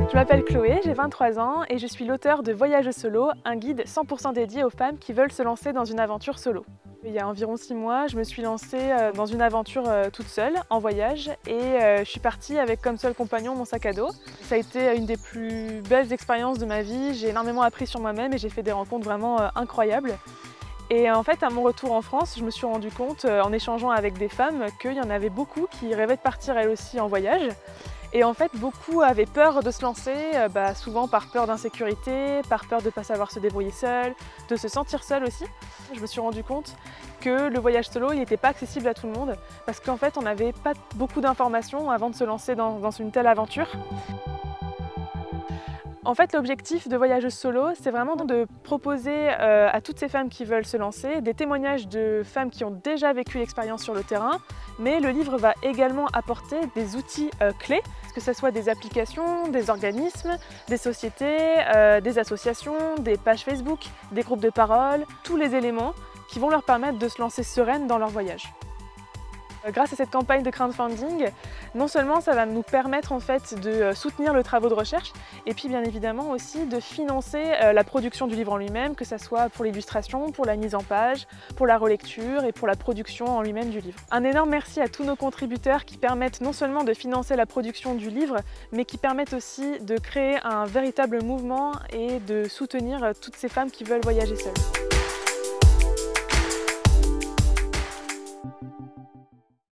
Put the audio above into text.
Je m'appelle Chloé, j'ai 23 ans et je suis l'auteure de Voyage solo, un guide 100% dédié aux femmes qui veulent se lancer dans une aventure solo. Il y a environ 6 mois, je me suis lancée dans une aventure toute seule, en voyage, et je suis partie avec comme seul compagnon mon sac à dos. Ça a été une des plus belles expériences de ma vie, j'ai énormément appris sur moi-même et j'ai fait des rencontres vraiment incroyables. Et en fait, à mon retour en France, je me suis rendu compte, en échangeant avec des femmes, qu'il y en avait beaucoup qui rêvaient de partir elles aussi en voyage. Et en fait, beaucoup avaient peur de se lancer, souvent par peur d'insécurité, par peur de ne pas savoir se débrouiller seul, de se sentir seul aussi. Je me suis rendu compte que le voyage solo, il n'était pas accessible à tout le monde, parce qu'en fait, on n'avait pas beaucoup d'informations avant de se lancer dans une telle aventure. En fait, l'objectif de Voyageuse Solo, c'est vraiment de proposer à toutes ces femmes qui veulent se lancer des témoignages de femmes qui ont déjà vécu l'expérience sur le terrain, mais le livre va également apporter des outils clés, que ce soit des applications, des organismes, des sociétés, des associations, des pages Facebook, des groupes de parole, tous les éléments qui vont leur permettre de se lancer sereines dans leur voyage. Grâce à cette campagne de crowdfunding, non seulement ça va nous permettre en fait de soutenir le travail de recherche et puis bien évidemment aussi de financer la production du livre en lui-même, que ce soit pour l'illustration, pour la mise en page, pour la relecture et pour la production en lui-même du livre. Un énorme merci à tous nos contributeurs qui permettent non seulement de financer la production du livre, mais qui permettent aussi de créer un véritable mouvement et de soutenir toutes ces femmes qui veulent voyager seules.